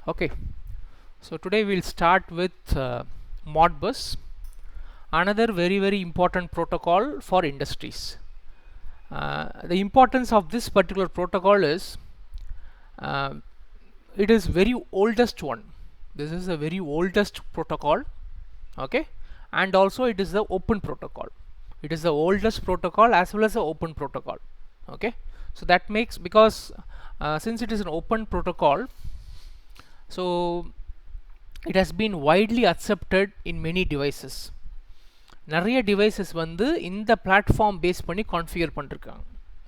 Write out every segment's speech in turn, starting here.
Okay, so today we'll start with Modbus, another very important protocol for industries. The importance of this particular protocol is it is very oldest one. This is the very oldest protocol, okay, and also it is the open protocol. It is the oldest protocol as well as the open protocol, okay. So that makes, because since it is an open protocol, so it has been widely accepted in many devices. நிறைய devices வந்து இந்த platform base பண்ணி configure பண்ணிருக்காங்க.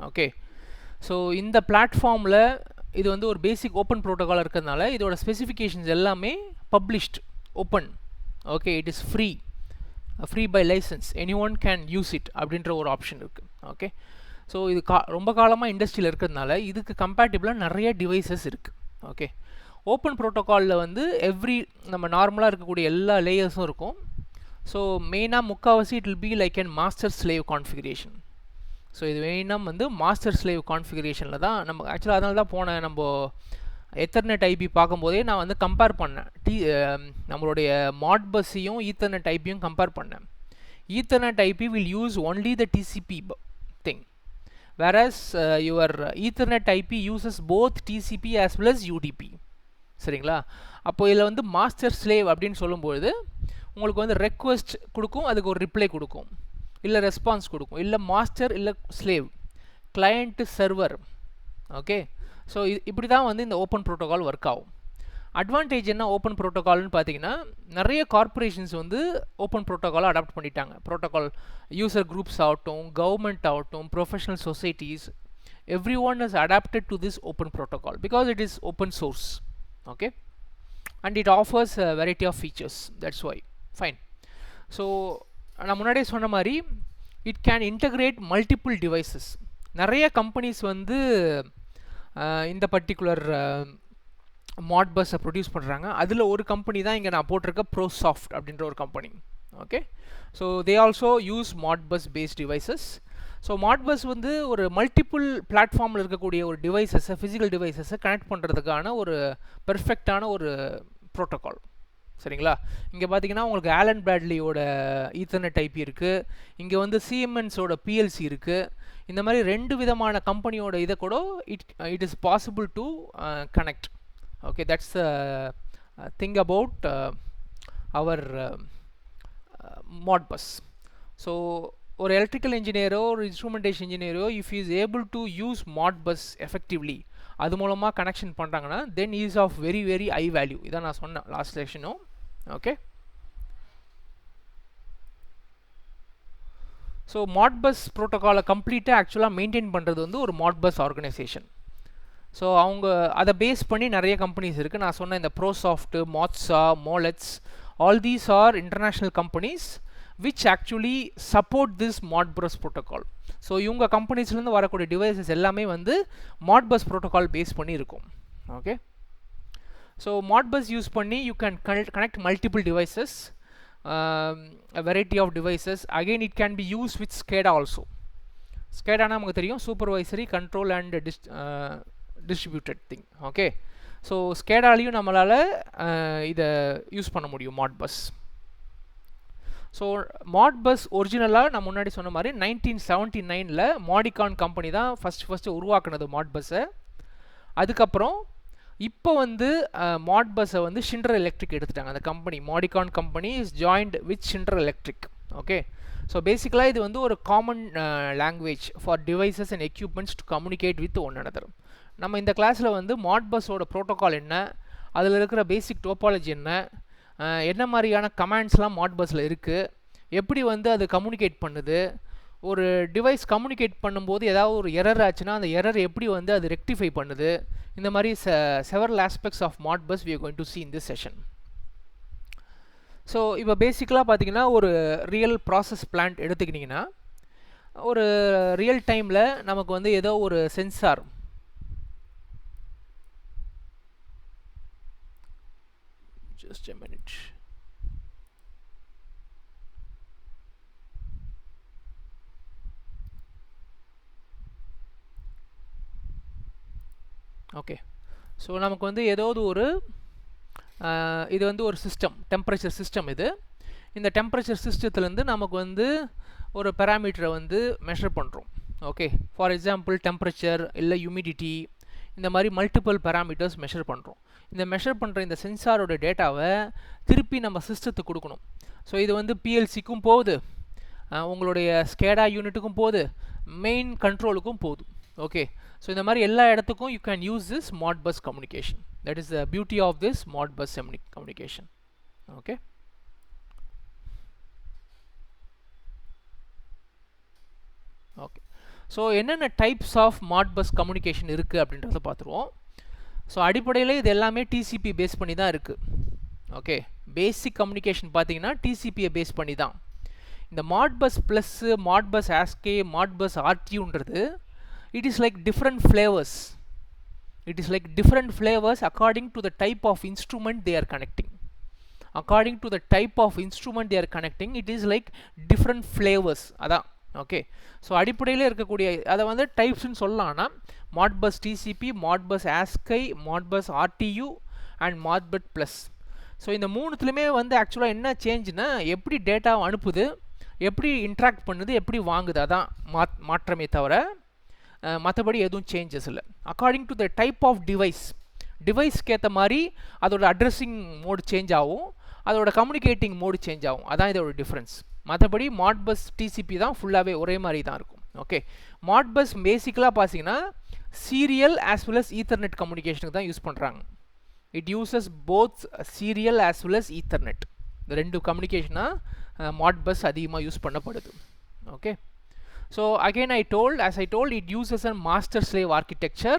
Okay, so இந்த பிளாட்ஃபார்மில் இது வந்து ஒரு பேசிக் ஓப்பன் ப்ரோட்டோகால் இருக்கிறதுனால இதோட ஸ்பெசிஃபிகேஷன்ஸ் எல்லாமே published open. Okay, it is free by license, anyone can use it அப்படின்ற ஒரு ஆப்ஷன் இருக்குது. ஓகே, ஸோ இது ரொம்ப காலமாக இண்டஸ்ட்ரியில் இருக்கிறதுனால இதுக்கு கம்பேட்டிபிளாக நிறைய டிவைசஸ் இருக்குது. ஓகே, ஓப்பன் ப்ரோட்டோகாலில் வந்து நம்ம நார்மலாக இருக்கக்கூடிய எல்லா லேயர்ஸும் இருக்கும். ஸோ மெயினாக முக்கால்வாசி it will be like and master slave configuration. So இது மெயினாக வந்து மாஸ்டர் ஸ்லேவ் கான்ஃபிகரேஷனில் தான் நம்ம ஆக்சுவலாக அதனால தான் போனேன். நம்ம எத்தர்நெட் ஐபி பார்க்கும்போதே நான் வந்து கம்பேர் பண்ணேன், நம்மளுடைய மாட்பஸ்ஸையும் ஈத்தர்நெட் ஐபியும் கம்பேர் பண்ணேன். Ethernet IP will use only the TCP thing, whereas your Ethernet IP uses both TCP as well as UDP. சரிங்களா? அப்போ இதில் வந்து மாஸ்டர் ஸ்லேவ் அப்படின்னு சொல்லும்பொழுது உங்களுக்கு வந்து ரெக்வெஸ்ட் கொடுக்கும், அதுக்கு ஒரு ரிப்ளை கொடுக்கும், இல்லை ரெஸ்பான்ஸ் கொடுக்கும், இல்லை மாஸ்டர் இல்லை slave, client server. Okay, so இப்படி தான் வந்து இந்த ஓப்பன் ப்ரோட்டோகால் ஒர்க் ஆகும். அட்வான்டேஜ் என்ன ஓப்பன் ப்ரோட்டோகால்னு பார்த்தீங்கன்னா, நிறைய கார்பரேஷன்ஸ் வந்து ஓப்பன் ப்ரோட்டோகாலை அடாப்ட் பண்ணிட்டாங்க. ப்ரோட்டோகால் யூசர் குரூப்ஸ் ஆகட்டும், கவர்மெண்ட் ஆகட்டும், professional societies, everyone is adopted to this open protocol because it is open source. Okay, and it offers a variety of features, that's why fine. So நான் முன்னாடியே சொன்ன மாதிரி it can integrate multiple devices. நிறைய companies வந்து இந்த particular மாட்பஸ்ஸை produce பண்ணுறாங்க. அதில் ஒரு கம்பெனி தான் இங்கே நான் போட்டிருக்க ப்ரோசாஃப்ட் அப்படின்ற ஒரு company. Okay, so they also use Modbus based devices. So Modbus வந்து ஒரு மல்டிப்புள் பிளாட்ஃபார்மில் இருக்கக்கூடிய ஒரு டிவைசஸை, ஃபிசிக்கல் டிவைசஸை கனெக்ட் பண்ணுறதுக்கான ஒரு பெர்ஃபெக்டான ஒரு ப்ரோட்டோகால். சரிங்களா? இங்கே பார்த்தீங்கன்னா உங்களுக்கு ஆலன் பிராட்லியோட ஈத்தர்நெட் ஐபி இருக்குது, இங்கே வந்து சிஎம்என்ஸோட பிஎல்சி இருக்குது. இந்த மாதிரி ரெண்டு விதமான கம்பெனியோட இதை கூட it is possible to connect. Okay, that's thing about our Modbus. So ஒரு எலக்ட்ரிக்கல் இன்ஜினியரோ ஒரு இன்ஸ்ட்ருமெண்டேஷன் இன்ஜினியரோ if is able to use Modbus effectively, அது மூலமாக கனெக்ஷன் பண்ணுறாங்கன்னா then is of very high value. இதான் நான் சொன்னேன் லாஸ்ட் செஷனும். ஓகே, ஸோ மாட்பஸ் ப்ரோட்டோகாலை கம்ப்ளீட்டாக ஆக்சுவலாக மெயின்டைன் பண்ணுறது வந்து ஒரு மாட்பஸ் ஆர்கனைசேஷன். ஸோ அவங்க அதை பேஸ் பண்ணி நிறைய கம்பெனிஸ் இருக்குது. நான் சொன்ன இந்த ProSoft, Moxa, Molex, all these are international companies which actually support this Modbus protocol. So இவங்க கம்பெனிஸ்லேருந்து வரக்கூடிய டிவைசஸ் எல்லாமே வந்து மாட்பஸ் ப்ரோட்டோகால் பேஸ் பண்ணி இருக்கும். ஓகே, ஸோ மாட்பஸ் யூஸ் பண்ணி you can connect multiple devices, variety of devices. Again it can be use with SCADA also. ஸ்கேடானா நமக்கு தெரியும், supervisory control and distributed thing. Okay, so ஸ்கேடாலையும் நம்மளால் இதை யூஸ் பண்ண முடியும் மாட்பஸ். ஸோ மாட்பஸ் ஒரிஜினலாக நான் முன்னாடி சொன்ன மாதிரி 1979 மாடிகான் கம்பெனி தான் ஃபஸ்ட்டு உருவாக்குனது மாட்பஸ்ஸை. அதுக்கப்புறம் இப்போ வந்து மாட்பஸ்ஸை வந்து ஷிண்டர் எலக்ட்ரிக் எடுத்துட்டாங்க. அந்த company Modicon company is joint with Schneider Electric. Okay, so பேசிக்கலாக இது வந்து ஒரு common language for devices and equipments to communicate with one another. நம்ம இந்த கிளாஸில் வந்து மாட்பஸோட ப்ரோட்டோகால் என்ன, அதில் இருக்கிற பேசிக் டோபாலஜி என்ன மாதிரியான கமாண்ட்ஸ்லாம் மாட்பஸில் இருக்குது, எப்படி வந்து அது கம்யூனிகேட் பண்ணுது, ஒரு டிவைஸ் கம்யூனிகேட் பண்ணும்போது ஏதாவது ஒரு எரர் ஆச்சுன்னா அந்த எரர் எப்படி வந்து அது ரெக்டிஃபை பண்ணுது, இந்த மாதிரி several aspects of Modbus we are going to see in this session. So இப்போ பேசிக்கலாக பார்த்தீங்கன்னா ஒரு ரியல் ப்ராசஸ் பிளான்ட் எடுத்துக்கிட்டிங்கன்னா, ஒரு ரியல் டைமில் நமக்கு வந்து ஏதோ ஒரு sensor, just a minute. Okay, so நமக்கு வந்து ஏதாவது ஒரு இது வந்து ஒரு சிஸ்டம், டெம்பரேச்சர் சிஸ்டம் இது. இந்த டெம்பரேச்சர் சிஸ்டத்துலேருந்து நமக்கு வந்து ஒரு பேராமீட்டரை வந்து மெஷர் பண்ணுறோம். ஓகே, ஃபார் எக்ஸாம்பிள் டெம்பரேச்சர் இல்லை ஹியூமிடிட்டி, இந்த மாதிரி மல்டிபிள் பேராமீட்டர்ஸ் மெஷர் பண்ணுறோம். இந்த மெஷர் பண்ணுற இந்த சென்சாரோட டேட்டாவை திருப்பி நம்ம சிஸ்டத்துக்கு கொடுக்கணும். ஸோ இது வந்து பிஎல்சிக்கும் போகுது, உங்களுடைய ஸ்கேடா யூனிட்டுக்கும் போகுது, மெயின் கண்ட்ரோலுக்கும் போகுது. ஓகே, ஸோ இந்த மாதிரி எல்லா இடத்துக்கும் you can use this Modbus communication. That is the beauty of this Modbus communication. Okay, okay. So என்னென்ன டைப்ஸ் ஆஃப் மாட்பஸ் கம்யூனிகேஷன் இருக்குது அப்படின்றத பார்த்துருவோம். ஸோ அடிப்படையில் இது எல்லாமே டிசிபி பேஸ் பண்ணி தான் இருக்குது. ஓகே, பேசிக் கம்யூனிகேஷன் பார்த்தீங்கன்னா டிசிபியை பேஸ் பண்ணி தான். இந்த Modbus plus, Modbus ASCII, Modbus ஆர்டியூன்றது it is like different flavours. It is like different flavors according to the type of instrument they are connecting. According to the type of instrument they are connecting, it is like different flavors. அதான் okay. So அடிப்படையில் இருக்கக்கூடிய அதை வந்து டைப்ஸ்ன்னு சொல்லலாம்னா மாட்பஸ் TCP, மாட்பஸ் ஆஸ்கை, மாட்பஸ் ஆர்டியூ and மாட்பஸ் plus. So இந்த மூணுத்துலையுமே வந்து ஆக்சுவலாக என்ன சேஞ்சுன்னா எப்படி டேட்டாவை அனுப்புது, எப்படி இன்ட்ராக்ட் பண்ணுது, எப்படி வாங்குது, அதான் மாற்றமே தவிர மற்றபடி எதுவும் சேஞ்சஸ் இல்லை. According to the type of டிவைஸ்க்கு ஏற்ற மாதிரி அதோட அட்ரஸிங் மோடு சேஞ்ச் ஆகும், அதோட கம்யூனிகேட்டிங் மோடு சேஞ்ச் ஆகும். அதான் இதோட டிஃப்ரென்ஸ். மற்றபடி மாட்பஸ் டிசிபி தான் ஃபுல்லாகவே ஒரே மாதிரி தான் இருக்கும். ஓகே, மாட்பஸ் பேசிக்கலாக பார்த்தீங்கன்னா serial as well as ethernet கம்யூனிகேஷனுக்கு தான் யூஸ் பண்ணுறாங்க. It uses both serial as well as ethernet. இந்த ரெண்டு கம்யூனிகேஷனாக மாட்பஸ் அதிகமாக யூஸ் பண்ணப்படுது. Okay, so again as I told it uses a master slave architecture.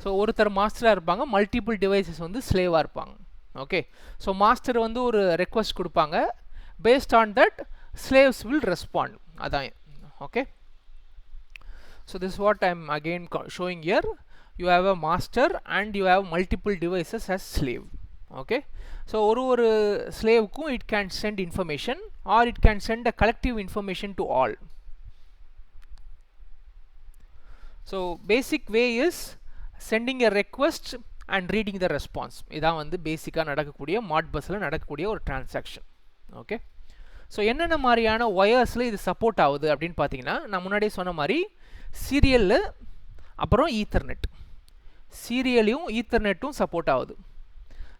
so ஒருத்தர் மாஸ்டராக இருப்பாங்க, மல்டிபிள் டிவைசஸ் வந்து ஸ்லேவாக இருப்பாங்க. ஓகே, ஸோ மாஸ்டர் வந்து ஒரு ரெக்வஸ்ட் கொடுப்பாங்க, based on that slaves will respond. அதான் okay. So this what I am again showing here. You have a master and you have multiple devices as slave. Okay, so ஒரு ஸ்லேவுக்கும் it can send information or it can send a collective information to all. So basic way is sending a request and reading the response. இதான் வந்து பேசிக்காக நடக்கக்கூடிய மாட்பஸில் நடக்கக்கூடிய ஒரு transaction. Okay, so என்னென்ன மாதிரியான ஒயர்ஸில் இது சப்போர்ட் ஆகுது அப்படின்னு பார்த்தீங்கன்னா, நான் முன்னாடியே சொன்ன மாதிரி சீரியலு அப்புறம் ஈத்தர்நெட், சீரியலையும் ஈத்தர்நெட்டும் சப்போர்ட் ஆகுது.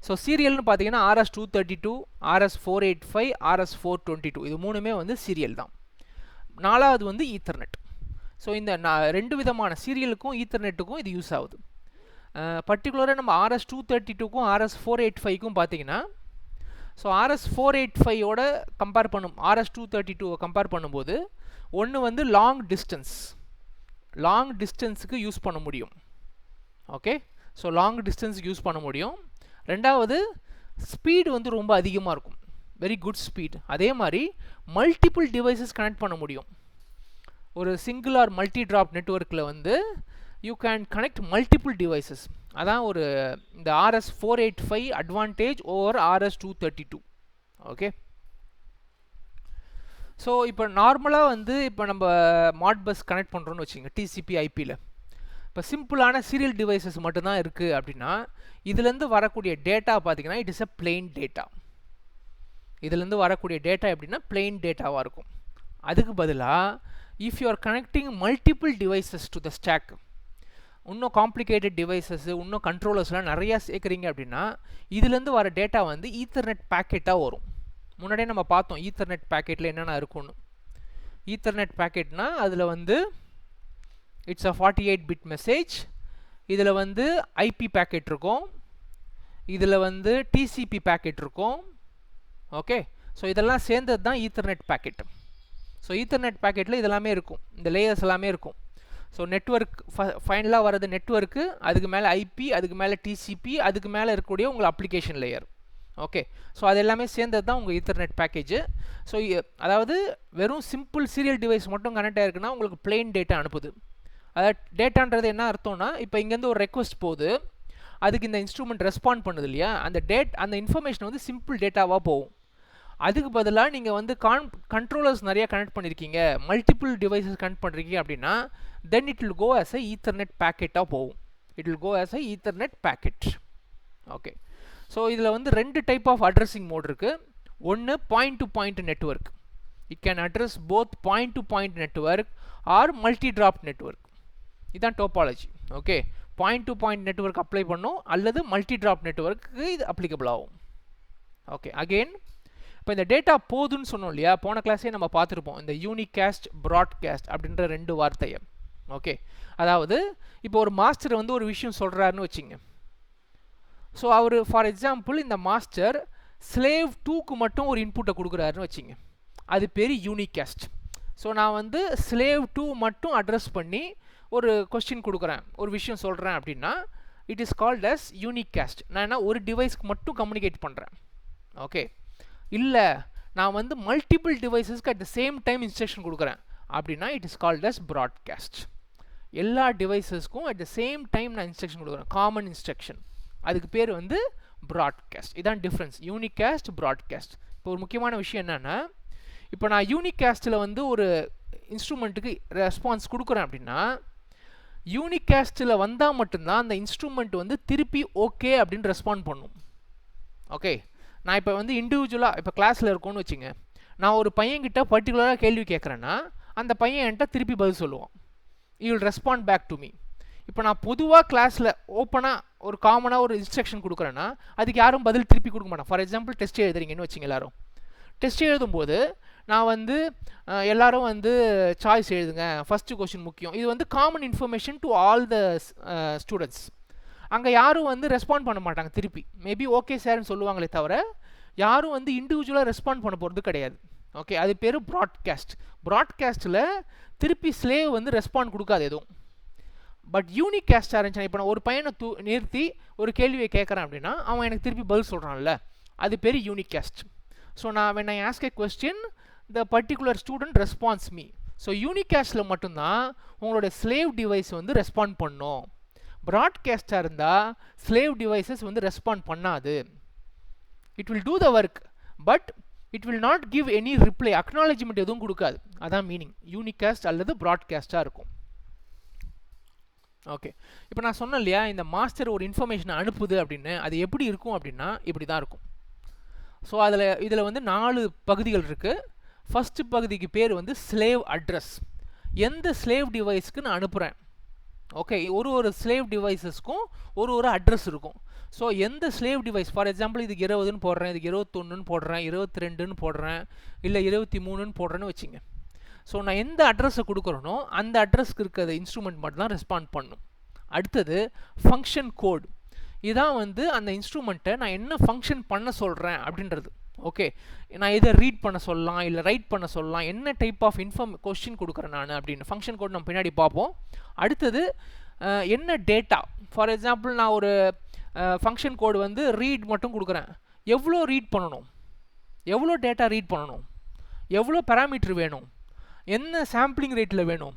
ஸோ சீரியல்னு பார்த்தீங்கன்னா RS-232, RS-485, RS-422 இது மூணுமே வந்து சீரியல் தான். நாலாவது வந்து ஈத்தர்நெட். ஸோ இந்த ரெண்டு விதமான சீரியலுக்கும் ஈத்தர்நெட்டுக்கும் இது யூஸ் ஆகுது. பர்டிகுலராக நம்ம RS-232க்கும் RS-485க்கும் பார்த்தீங்கன்னா, ஸோ RS-485ஓட கம்பேர் பண்ணும் RS-232 கம்பேர் பண்ணும்போது ஒன்று வந்து லாங் டிஸ்டன்ஸுக்கு யூஸ் பண்ண முடியும். ஓகே, ஸோ லாங் டிஸ்டன்ஸுக்கு யூஸ் பண்ண முடியும். ரெண்டாவது ஸ்பீடு வந்து ரொம்ப அதிகமாக இருக்கும், வெரி குட் ஸ்பீட். அதே மாதிரி மல்டிபிள் டிவைசஸ் கனெக்ட் பண்ண முடியும். ஒரு சிங்கிள் ஆர் மல்டி ட்ராப் நெட்வொர்க்கில் வந்து you can connect multiple devices. அதான் ஒரு இந்த RS-485 advantage over RS-232. Okay, so இப்போ நார்மலாக வந்து இப்போ நம்ம மாட்பஸ் கனெக்ட் பண்ணுறோன்னு வச்சுங்க டிசிபி ஐபியில். இப்போ சிம்பிளான சீரியல் டிவைசஸ் மட்டும்தான் இருக்குது அப்படின்னா இதுலேருந்து வரக்கூடிய டேட்டா பார்த்தீங்கன்னா it is a plain data. இதுலேருந்து வரக்கூடிய டேட்டா எப்படின்னா பிளெயின் டேட்டாவாக இருக்கும். அதுக்கு பதிலாக if you are connecting multiple devices to the stack, இன்னும் காம்ப்ளிகேட்டட் டிவைசஸ், இன்னும் கண்ட்ரோலர்ஸ்லாம் நிறையா சேர்க்குறீங்க அப்படின்னா இதுலேருந்து வர டேட்டா வந்து ஈத்தர்நெட் பேக்கெட்டாக வரும். முன்னாடியே நம்ம பார்த்தோம் ஈத்தர்நெட் பேக்கெட்டில் என்னென்ன இருக்குன்னு. ஈத்தர்நெட் பேக்கெட்னா அதில் வந்து இட்ஸ் அ 48 பிட் மெசேஜ். இதில் வந்து ஐபி பேக்கெட் இருக்கும், இதில் வந்து டிசிபி பேக்கெட் இருக்கும். ஓகே, ஸோ இதெல்லாம் சேர்ந்தது தான் ஈத்தர்நெட் பேக்கெட். ஸோ ஈத்தர்நெட் பேக்கெட்டில் இதெல்லாமே இருக்கும், இந்த லேயர்ஸ் எல்லாமே இருக்கும். ஸோ நெட்வொர்க் ஃபைனலாக வர்றது நெட்வொர்க்கு, அதுக்கு மேலே ஐபி, அதுக்கு மேலே டிசிபி, அதுக்கு மேலே இருக்கக்கூடிய உங்கள் அப்ளிகேஷன் லேயர். ஓகே, ஸோ அது எல்லாமே சேர்ந்தது தான் உங்கள் ஈத்தர்நெட் பேக்கேஜ். ஸோ அதாவது வெறும் சிம்பிள் சீரியல் டிவைஸ் மட்டும் கனெக்ட் ஆகிருக்குன்னா உங்களுக்கு பிளெயின் டேட்டா அனுப்புது. அதாவது டேட்டான்றது என்ன அர்த்தம்னா, இப்போ இங்கேருந்து ஒரு ரெக்வஸ்ட் போகுது, அதுக்கு இந்த இன்ஸ்ட்ருமெண்ட் ரெஸ்பாண்ட் பண்ணுது இல்லையா, அந்த இன்ஃபர்மேஷன் வந்து சிம்பிள் டேட்டாவாக போகும். அதுக்கு பதிலாக நீங்கள் வந்து கண்ட்ரோலர்ஸ் நிறையா கனெக்ட் பண்ணியிருக்கீங்க, மல்டிபிள் டிவைசஸ் கனெக்ட் பண்ணுறீங்க அப்படின்னா then it will go as a ethernet பேக்கெட்டாக போகும். It will go as a ethernet packet. Okay, so இதில் வந்து 2 டைப் ஆஃப் அட்ரஸிங் மோட் இருக்குது. ஒன்று point to point network. It can address both point to point network or multi drop network. இதுதான் topology. Okay, point to point network apply பண்ணும் அல்லது multi drop நெட்வொர்க்கு இது applicable ஆகும். ஓகே, அகெயின் இப்போ இந்த டேட்டா போதுன்னு சொன்னோம் இல்லையா, போன கிளாஸே நம்ம பார்த்துருப்போம் இந்த யூனிகாஸ்ட் ப்ராட்காஸ்ட் அப்படின்ற 2 வார்த்தையை. ஓகே, அதாவது இப்போ ஒரு மாஸ்டர் வந்து ஒரு விஷயம் சொல்கிறாருன்னு வச்சுங்க. ஸோ அவர் ஃபார் எக்ஸாம்பிள் இந்த மாஸ்டர் ஸ்லேவ் 2க்கு மட்டும் ஒரு இன்புட்டை கொடுக்குறாருன்னு வச்சுங்க, அது பேர் யூனிகாஸ்ட். ஸோ நான் வந்து ஸ்லேவ் 2 மட்டும் அட்ரஸ் பண்ணி ஒரு கொஸ்டின் கொடுக்குறேன், ஒரு விஷயம் சொல்கிறேன் அப்படின்னா it is called as unicast. நான் என்ன ஒரு டிவைஸ்க்கு மட்டும் கம்யூனிகேட் பண்ணுறேன். ஓகே, இல்லை நான் வந்து மல்டிபிள் டிவைசஸ்க்கு at the same time instruction கொடுக்குறேன் அப்படின்னா it is called as broadcast. எல்லா டிவைசஸ்க்கும் அட் த சேம் டைம் நான் இன்ஸ்ட்ரக்ஷன் கொடுக்குறேன், காமன் இன்ஸ்ட்ரக்ஷன், அதுக்கு பேர் வந்து ப்ராட்காஸ்ட். இதான் டிஃப்ரென்ஸ் யூனிகாஸ்ட் ப்ராட்காஸ்ட். இப்போ ஒரு முக்கியமான விஷயம் என்னென்னா, இப்போ நான் யூனிகாஸ்ட்டில் வந்து ஒரு இன்ஸ்ட்ருமெண்ட்டுக்கு ரெஸ்பான்ஸ் கொடுக்குறேன் அப்படின்னா யூனிகாஸ்ட்டில் வந்தால் மட்டும்தான் அந்த இன்ஸ்ட்ருமெண்ட் வந்து திருப்பி ஓகே அப்படின்னு ரெஸ்பாண்ட் பண்ணும். ஓகே, நான் இப்போ வந்து இண்டிவிஜுவலாக இப்போ கிளாஸில் இருக்கோன்னு வச்சுங்க, நான் ஒரு பையன்கிட்ட பர்டிகுலராக கேள்வி கேட்குறேன்னா அந்த பையன் என்கிட்ட திருப்பி பதில் சொல்லுவான், you will respond back to me. இப்போ நான் பொதுவாக கிளாஸில் ஓப்பனாக ஒரு காமனாக ஒரு இன்ஸ்ட்ரக்ஷன் கொடுக்குறேன்னா அதுக்கு யாரும் பதில் திருப்பி கொடுக்க மாட்டேன். ஃபார் எக்ஸாம்பிள் டெஸ்ட் எழுதுறீங்கன்னு வச்சுங்க, எல்லாரும் டெஸ்ட் எழுதும்போது நான் வந்து எல்லாரும் வந்து சாய்ஸ் எழுதுங்க, ஃபஸ்ட்டு கொஸ்டின் முக்கியம், இது வந்து common information to all the students. அங்கே யாரும் வந்து ரெஸ்பாண்ட் பண்ண மாட்டாங்க திருப்பி, மேபி ஓகே சார்னு சொல்லுவாங்களே தவிர யாரும் வந்து இண்டிவிஜுவலாக ரெஸ்பாண்ட் பண்ண போகிறது கிடையாது. ஓகே, அது பேர் ப்ராட்காஸ்ட். ப்ராட்காஸ்ட்டில் திருப்பி ஸ்லேவ் வந்து ரெஸ்பாண்ட் கொடுக்காது எதுவும். பட் யூனிகாஸ்டாக இருந்துச்சுன்னா இப்போ நான் ஒரு பையனை நிறுத்தி ஒரு கேள்வியை கேட்குறேன் அப்படின்னா அவன் எனக்கு திருப்பி பதில் சொல்கிறான்ல, அது பேர் யூனிகாஸ்ட். ஸோ நான் when I ask a question the particular student responds me. So யூனிகாஸ்ட்டில் மட்டும்தான் உங்களோட ஸ்லேவ் டிவைஸ் வந்து ரெஸ்பாண்ட் பண்ணும். ப்ராட்காஸ்டாக இருந்தால் ஸ்லேவ் டிவைசஸ் வந்து ரெஸ்பாண்ட் பண்ணாது. It will do the work but it will not give any reply, acknowledgement எதுவும் கொடுக்காது. அதான் மீனிங், யூனிகாஸ்ட் அல்லது ப்ராட்காஸ்டாக இருக்கும். ஓகே, இப்போ நான் சொன்னேன் இல்லையா இந்த மாஸ்டர் ஒரு இன்ஃபர்மேஷனை அனுப்புது அப்படின்னு, அது எப்படி இருக்கும் அப்படின்னா இப்படி தான் இருக்கும். ஸோ இதில் வந்து 4 பகுதிகள் இருக்குது. ஃபஸ்ட்டு பகுதிக்கு பேர் வந்து ஸ்லேவ் அட்ரஸ். எந்த ஸ்லேவ் டிவைஸ்க்கு நான் அனுப்புகிறேன். ஓகே, ஒரு ஸ்லேவ் டிவைஸஸ்க்கும் ஒரு அட்ரஸ் இருக்கும். ஸோ எந்த ஸ்லேவ் டிவைஸ், ஃபார் எக்ஸாம்பிள் இதுக்கு 20ன்னு போடுறேன், இதுக்கு 21ன்னு போடுறேன், 22ன்னு போடுறேன், இல்லை 23ன்னு போடுறேன்னு வச்சுங்க. ஸோ நான் எந்த அட்ரஸை கொடுக்குறேனோ அந்த அட்ரஸ்க்கு இருக்கிற இன்ஸ்ட்ருமெண்ட் மட்டும் தான் ரெஸ்பாண்ட் பண்ணும். அடுத்தது ஃபங்க்ஷன் கோட். இதான் வந்து அந்த இன்ஸ்ட்ருமெண்ட்டை நான் என்ன ஃபங்க்ஷன் பண்ண சொல்கிறேன் அப்படின்றது. ஓகே, நான் இதை ரீட் பண்ண சொல்லலாம், இல்லை ரைட் பண்ண சொல்லலாம், என்ன டைப் ஆஃப் கொஸ்டின் கொடுக்குறேன் நான் அப்படின்னு ஃபங்க்ஷன் கோட் நம்ம பின்னாடி பார்ப்போம். அடுத்தது என்ன டேட்டா, ஃபார் எக்ஸாம்பிள் நான் ஒரு ஃபங்க்ஷன் கோடு வந்து ரீட் மட்டும் கொடுக்குறேன், எவ்வளோ ரீட் பண்ணணும், எவ்வளோ டேட்டா ரீட் பண்ணணும், எவ்வளோ பேராமீட்டர் வேணும், என்ன சாம்பிளிங் ரேட்டில் வேணும்,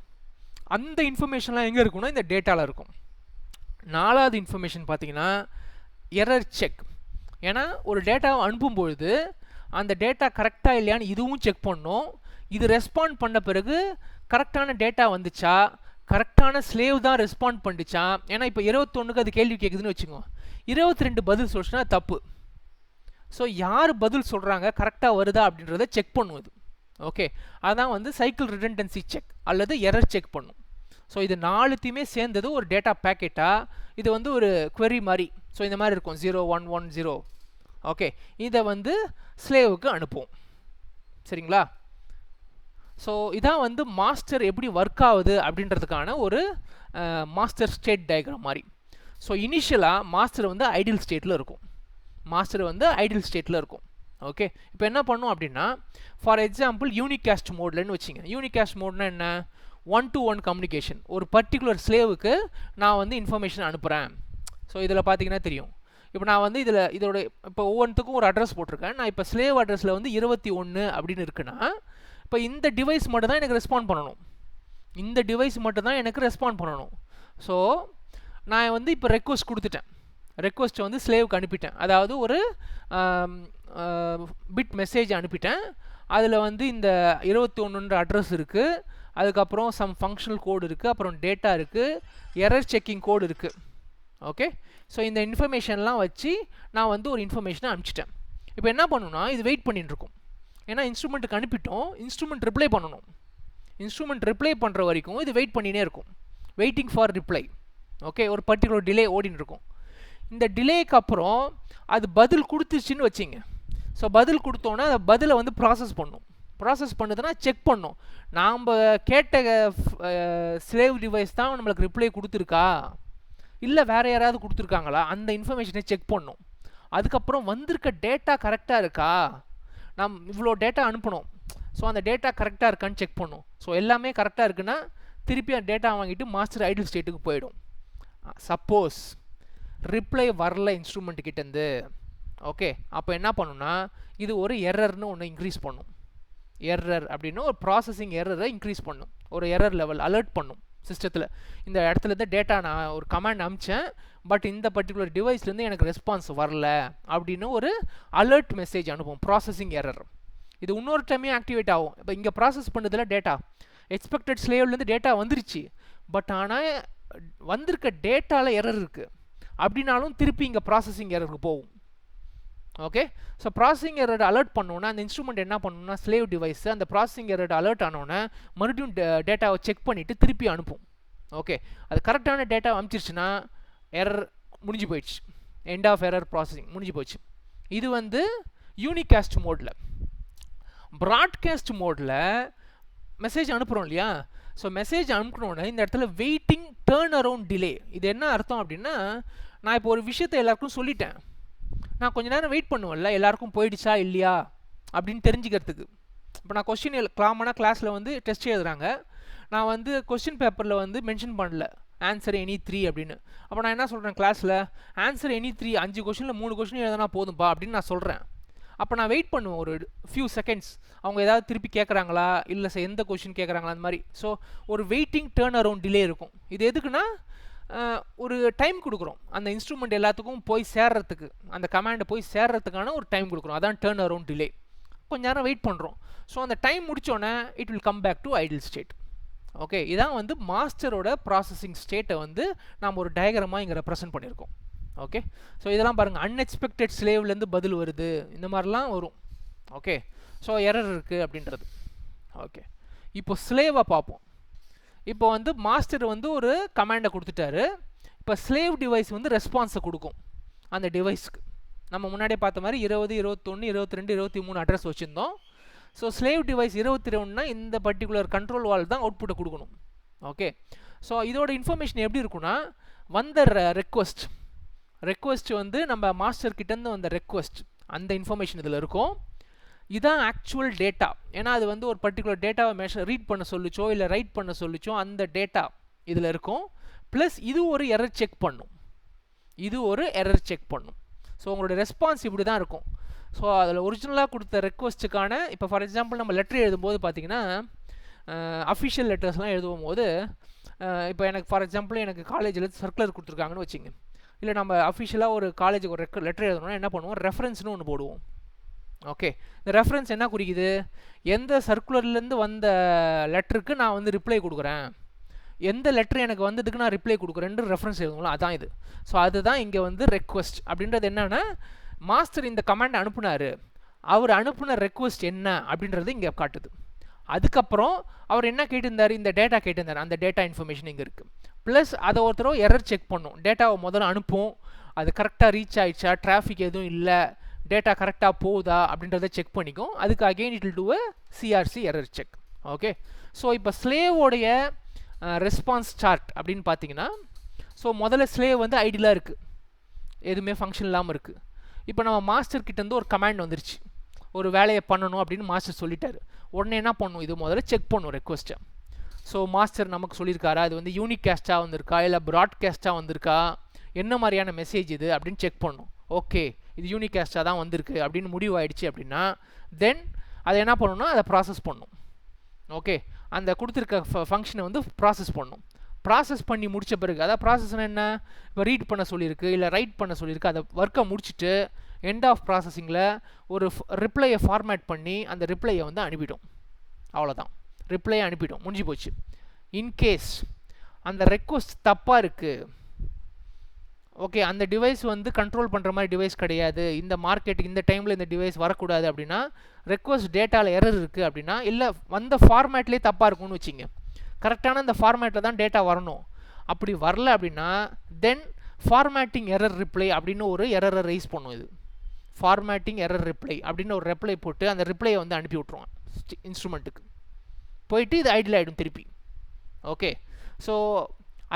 அந்த இன்ஃபர்மேஷன்லாம் எங்கே இருக்குன்னா இந்த டேட்டாவில் இருக்கும். 4வது இன்ஃபர்மேஷன் பார்த்தீங்கன்னா எரர் செக். ஏன்னா ஒரு டேட்டாவை அனுப்பும்பொழுது அந்த டேட்டா கரெக்டாக இல்லையான்னு இதுவும் செக் பண்ணணும். இது ரெஸ்பாண்ட் பண்ண பிறகு கரெக்டான டேட்டா வந்துச்சா, கரெக்டான ஸ்லேவ் தான் ரெஸ்பாண்ட் பண்ணிச்சா. ஏன்னா இப்போ 21க்கு அது கேள்வி கேட்குதுன்னு வச்சுக்கோங்க, 22 பதில் சொல்லிச்சுன்னா தப்பு. ஸோ யார் பதில் சொல்கிறாங்க கரெக்டாக வருதா அப்படின்றத செக் பண்ணுவது. ஓகே, அதான் வந்து சைக்கிள் ரிடண்டன்சி செக் அல்லது எரர் செக் பண்ணும். ஸோ இது 4த்தையுமே சேர்ந்தது ஒரு டேட்டா பேக்கெட்டாக, இது வந்து ஒரு query மாதிரி. ஸோ இந்த மாதிரி இருக்கும் 0110. ஓகே, இதை வந்து ஸ்லேவுக்கு அனுப்புவோம். சரிங்களா? ஸோ இதான் வந்து மாஸ்டர் எப்படி ஒர்க் ஆகுது அப்படின்றதுக்கான ஒரு மாஸ்டர் ஸ்டேட் டயக்ராம் மாதிரி. ஸோ இனிஷியலாக மாஸ்டர் வந்து ஐடியல் ஸ்டேட்டில் இருக்கும். ஓகே, இப்போ என்ன பண்ணும் அப்படின்னா ஃபார் எக்ஸாம்பிள் யூனிகாஸ்ட் மோட்லன்னு வச்சுங்க. யூனிகாஸ்ட் மோட்னா என்ன, 1-to-1 கம்யூனிகேஷன். ஒரு பர்டிகுலர் ஸ்லேவுக்கு நான் வந்து இன்ஃபர்மேஷன் அனுப்புகிறேன். ஸோ இதில் பார்த்தீங்கன்னா தெரியும், இப்போ நான் வந்து இதோட இப்போ ஒவ்வொன்றுத்துக்கும் ஒரு அட்ரஸ் போட்டிருக்கேன். நான் இப்போ ஸ்லேவ் அட்ரஸில் வந்து 21 அப்படின்னு இருக்குன்னா இப்போ இந்த டிவைஸ் மட்டும் தான் எனக்கு ரெஸ்பாண்ட் பண்ணணும். ஸோ நான் வந்து இப்போ ரெக்வஸ்ட் கொடுத்துட்டேன், ரெக்வஸ்ட்டை வந்து ஸ்லேவுக்கு அனுப்பிட்டேன். அதாவது ஒரு பிட் மெசேஜ் அனுப்பிட்டேன். அதில் வந்து இந்த 21ன்ற அட்ரஸ் இருக்குது, அதுக்கப்புறம் சம் ஃபங்க்ஷனல் கோடு இருக்குது, அப்புறம் டேட்டா இருக்குது, எரர் செக்கிங் கோடு இருக்குது. ஓகே. ஸோ இந்த இன்ஃபர்மேஷன்லாம் வச்சு நான் வந்து ஒரு இன்ஃபர்மேஷனை அனுப்பிச்சிட்டேன். இப்போ என்ன பண்ணணும்னா இது வெயிட் பண்ணிட்டு இருக்கும். ஏன்னா இன்ஸ்ட்ருமெண்ட்டுக்கு அனுப்பிட்டோம், இன்ஸ்ட்ருமெண்ட் ரிப்ளை பண்ணணும். இன்ஸ்ட்ருமெண்ட் ரிப்ளை பண்ணுற வரைக்கும் இது வெயிட் பண்ணினே இருக்கும், வெயிட்டிங் ஃபார் ரிப்ளை. ஓகே, ஒரு பர்டிகுலர் டிலே ஓடின்னு இருக்கும். இந்த டிலேக்கு அப்புறம் அது பதில் கொடுத்துருச்சுன்னு வச்சிங்க. ஸோ பதில் கொடுத்தோன்னா அந்த பதிலை வந்து ப்ராசஸ் பண்ணும். ப்ராசஸ் பண்ணுதுன்னா செக் பண்ணும், நாம் கேட்ட ஸ்லேவ் டிவைஸ் தான் நம்மளுக்கு ரிப்ளை கொடுத்துருக்கா இல்லை வேறு யாராவது கொடுத்துருக்காங்களா, அந்த இன்ஃபர்மேஷனை செக் பண்ணும். அதுக்கப்புறம் வந்திருக்க டேட்டா கரெக்டாக இருக்கா, நாம் இவ்வளோ டேட்டா அனுப்பணும், ஸோ அந்த டேட்டா கரெக்டாக இருக்கான்னு செக் பண்ணும். ஸோ எல்லாமே கரெக்டாக இருக்குன்னா திருப்பி அந்த டேட்டா வாங்கிட்டு மாஸ்டர் ஐடில் ஸ்டேட்டுக்கு போயிடும். சப்போஸ் ரிப்ளை வரல இன்ஸ்ட்ருமெண்ட் கிட்டேருந்து, ஓகே, அப்போ என்ன பண்ணுன்னா இது ஒரு எரர்னு ஒன்று இன்க்ரீஸ் பண்ணும். எரர் அப்படின்னா ஒரு ப்ராசஸிங் எரரை இன்க்ரீஸ் பண்ணும், ஒரு எரர் லெவல் அலர்ட் பண்ணும் சிஸ்டத்தில். இந்த இடத்துலேருந்து டேட்டா நான் ஒரு கமாண்ட் அனுப்பிச்சேன், பட் இந்த பர்டிகுலர் டிவைஸ்லேருந்து எனக்கு ரெஸ்பான்ஸ் வரல அப்படின்னு ஒரு அலர்ட் மெசேஜ் அனுப்பும், ப்ராசஸிங் எரர். இது இன்னொரு டைமே ஆக்டிவேட் ஆகும். இப்போ இங்கே ப்ராசஸ் பண்ணதில் டேட்டா எக்ஸ்பெக்டட் ஸ்லேவ்லேருந்து டேட்டா வந்துருச்சு, பட் ஆனால் வந்திருக்க டேட்டாவில் எரர் இருக்குது அப்படின்னாலும் திருப்பி இங்கே ப்ராசஸிங் எரருக்கு போகும். Okay, so processing error alert பண்ணோன்னா அந்த இன்ஸ்ட்ருமெண்ட் என்ன பண்ணணும்னா ஸ்லேவ் டிவைஸ் அந்த ப்ராசஸிங் எரர் அலர்ட் ஆனோன்னா மறுபடியும் டேட்டாவை செக் பண்ணிவிட்டு திருப்பி அனுப்பும். ஓகே, அது கரெக்டான டேட்டா அனுப்பிச்சிருச்சுன்னா எரர் முடிஞ்சு போயிடுச்சு, எண்ட் ஆஃப் எரர் ப்ராசஸிங் முடிஞ்சு போச்சு. இது வந்து யூனிகாஸ்ட் மோடில். ப்ராட்காஸ்ட் மோடில் மெசேஜ் அனுப்புகிறோம் இல்லையா, ஸோ மெசேஜ் அனுப்புனோன்னே இந்த இடத்துல வெயிட்டிங் டேர்ன் அரவுண்ட் டிலே. இது என்ன அர்த்தம் அப்படின்னா, நான் இப்போ ஒரு விஷயத்தை எல்லாருக்கும் சொல்லிட்டேன், நான் கொஞ்ச நேரம் வெயிட் பண்ணுவேன்ல எல்லாருக்கும் போயிடுச்சா இல்லையா அப்படின்னு தெரிஞ்சுக்கிறதுக்கு. இப்போ நான் கொஸ்டின் காமனாக கிளாஸில் வந்து டெஸ்ட் எழுதுறாங்க, நான் வந்து கொஸ்டின் பேப்பரில் வந்து மென்ஷன் பண்ணல ஆன்சர் எனி 3 அப்படின்னு. அப்போ நான் என்ன சொல்கிறேன் கிளாஸில், ஆன்சர் எனி 3 5 கொஸ்டினில் 3 கொஸ்டின் எழுதுனா போதும்பா அப்படின்னு நான் சொல்கிறேன். அப்போ நான் வெயிட் பண்ணுவேன் ஒரு ஃபியூ செகண்ட்ஸ், அவங்க ஏதாவது திருப்பி கேட்குறாங்களா இல்லை எந்த கொஸ்டின் கேட்குறாங்களா அந்த மாதிரி. ஸோ ஒரு வெயிட்டிங் டேர்ன் அரவுண்ட் டிலே இருக்கும். இது எதுக்குன்னா ஒரு டைம் கொடுக்குறோம் அந்த இன்ஸ்ட்ருமெண்ட் எல்லாத்துக்கும் போய் சேர்றதுக்கு, அந்த கமாண்டை போய் சேர்றதுக்கான ஒரு டைம் கொடுக்குறோம், அதான் டேர்ன் அரவுண்ட் டிலே. கொஞ்ச நேரம் வெயிட் பண்ணுறோம், ஸோ அந்த டைம் முடித்தோன்னே it will come back to idle state. Okay, இதான் வந்து மாஸ்டரோட ப்ராசஸிங் ஸ்டேட்டை வந்து நாம் ஒரு டயக்ராமாக இங்கே ரெப்ரசென்ட் பண்ணியிருக்கோம். ஓகே, ஸோ இதெல்லாம் பாருங்கள், அன்எக்ஸ்பெக்டட் ஸ்லேவ்லேருந்து பதில் வருது, இந்த மாதிரிலாம் வரும். ஓகே, ஸோ எரர் இருக்குது அப்படின்றது. ஓகே, இப்போ ஸ்லேவை பார்ப்போம். இப்போ வந்து மாஸ்டர் வந்து ஒரு கமாண்டை கொடுத்துட்டாரு, இப்போ ஸ்லேவ் டிவைஸ் வந்து ரெஸ்பான்ஸை கொடுக்கும் அந்த டிவைஸ்க்கு. நம்ம முன்னாடியே பார்த்த மாதிரி 20, 21, 22, 23 அட்ரஸ் வச்சுருந்தோம். ஸோ ஸ்லேவ் டிவைஸ் 22னா இந்த பர்டிகுலர் கண்ட்ரோல் வால் தான் அவுட்புட்டை கொடுக்கணும். ஓகே, ஸோ இதோட இன்ஃபர்மேஷன் எப்படி இருக்குன்னா, வந்த ரெக்வஸ்ட் வந்து நம்ம மாஸ்டர் கிட்டேருந்து வந்த ரெக்வஸ்ட், அந்த இன்ஃபர்மேஷன் இதில் இருக்கும். இதுதான் ஆக்சுவல் டேட்டா, ஏன்னா அது வந்து ஒரு பர்டிகுலர் டேட்டாவை ரீட் பண்ண சொல்லிச்சோ இல்லை ரைட் பண்ண சொல்லிச்சோ அந்த டேட்டா இதில் இருக்கும். ப்ளஸ் இது ஒரு எரர் செக் பண்ணும், ஸோ உங்களோட ரெஸ்பான்ஸ் இப்படி தான் இருக்கும். ஸோ அதில் ஒரிஜினலாக கொடுத்த ரெக்வஸ்ட்டுக்கான, இப்போ ஃபார் எக்ஸாம்பிள் நம்ம லெட்டர் எழுதும்போது பார்த்தீங்கன்னா அஃபிஷியல் லெட்டர்ஸ்லாம் எழுதும் போது, இப்போ எனக்கு ஃபார் எக்ஸாம்பிள் எனக்கு காலேஜில் சர்க்குலர் கொடுத்துருக்காங்கன்னு வச்சுங்க, இல்லை நம்ம அஃபிஷியலாக ஒரு காலேஜுக்கு ஒரு லெட்டர் எழுதணும்னா என்ன பண்ணுவோம், ரெஃபரன்ஸ்னு ஒன்று போடுவோம். ஓகே, இந்த ரெஃபரன்ஸ் என்ன குறிக்குது, எந்த சர்க்குலர்லேருந்து வந்த லெட்டருக்கு நான் வந்து ரிப்ளை கொடுக்குறேன், எந்த லெட்டர் எனக்கு வந்ததுக்கு நான் ரிப்ளை கொடுக்குறேன்னு ரெஃபரன்ஸ் எழுதுங்களோ அதான் இது. ஸோ அதுதான் இங்கே வந்து ரெக்வஸ்ட் அப்படின்றது. என்னென்னா மாஸ்டர் இந்த கமாண்ட் அனுப்புனார், அவர் அனுப்புன ரெக்வஸ்ட் என்ன அப்படின்றது இங்கே காட்டுது. அதுக்கப்புறம் அவர் என்ன கேட்டிருந்தார், இந்த டேட்டா கேட்டிருந்தார், அந்த டேட்டா இன்ஃபர்மேஷன் இங்கே இருக்குது. ப்ளஸ் அதை ஒருத்தரோ எரர் செக் பண்ணும், டேட்டாவை முதல்ல அனுப்பும், அது கரெக்டாக ரீச் ஆகிடுச்சா, டிராஃபிக் எதுவும் இல்லை, டேட்டா கரெக்டாக போகுதா அப்படின்றத செக் பண்ணிக்கும். அதுக்கு again it will two a CRC error check. Okay, so இப்போ ஸ்லேவோடைய ரெஸ்பான்ஸ் சார்ட் அப்படின்னு பார்த்தீங்கன்னா, ஸோ முதல்ல ஸ்லேவ் வந்து ஐடியலாக இருக்குது, எதுவுமே ஃபங்க்ஷன் இல்லாமல் இருக்குது. இப்போ நம்ம மாஸ்டர் கிட்டேருந்து ஒரு கமாண்ட் வந்துருச்சு, ஒரு வேலையை பண்ணணும் அப்படின்னு மாஸ்டர் சொல்லிட்டாரு. உடனே என்ன பண்ணணும், இது முதல்ல செக் பண்ணும் ரெக்வஸ்ட்டை. ஸோ மாஸ்டர் நமக்கு சொல்லியிருக்காரா, அது வந்து யூனிகாஸ்ட்டாக வந்திருக்கா இல்லை ப்ராட்காஸ்ட்டாக வந்திருக்கா, என்ன மாதிரியான மெசேஜ் இது அப்படின்னு செக் பண்ணும். ஓகே, இது யூனிகாஸ்ட்டாக தான் வந்திருக்கு அப்படின்னு முடிவு ஆகிடுச்சு அப்படின்னா தென் அதை என்ன பண்ணணும்னா அதை ப்ராசஸ் பண்ணும். ஓகே, அந்த கொடுத்துருக்க ஃபங்க்ஷனை வந்து ப்ராசஸ் பண்ணும். ப்ராசஸ் பண்ணி முடித்த பிறகு, அதாவது ப்ராசஸ்னால் என்ன, இப்போ ரீட் பண்ண சொல்லியிருக்கு இல்லை ரைட் பண்ண சொல்லியிருக்கு, அதை ஒர்க்கை முடிச்சுட்டு எண்ட் ஆஃப் ப்ராசஸிங்கில் ஒரு ரிப்ளையை ஃபார்மேட் பண்ணி அந்த ரிப்ளையை வந்து அனுப்பிடும். அவ்வளோதான், ரிப்ளையை அனுப்பிடும், முடிஞ்சு போச்சு. இன்கேஸ் அந்த ரெக்வஸ்ட் தப்பாக இருக்குது, ஓகே, அந்த டிவைஸ் வந்து கண்ட்ரோல் பண்ணுற மாதிரி டிவைஸ் கிடையாது, இந்த மார்க்கெட் இந்த டைமில் இந்த டிவைஸ் வரக்கூடாது அப்படின்னா, ரெக்வஸ்ட் டேட்டாவில் எரர் இருக்குது அப்படின்னா, இல்லை வந்த ஃபார்மேட்லேயே தப்பாக இருக்கும்னு வச்சிங்க, கரெக்டான இந்த ஃபார்மேட்டில் தான் டேட்டா வரணும், அப்படி வரல அப்படின்னா தென் ஃபார்மேட்டிங் எரர் ரிப்ளை அப்படின்னு ஒரு எரரை ரைஸ் பண்ணும். இது ஃபார்மேட்டிங் எரர் ரிப்ளை அப்படின்னு ஒரு ரிப்ளை போட்டு அந்த ரிப்ளையை வந்து அனுப்பி விட்ருவான் இன்ஸ்ட்ருமெண்ட்டுக்கு, போயிட்டு இது ஐடில் ஆகிடும் திருப்பி. Okay, so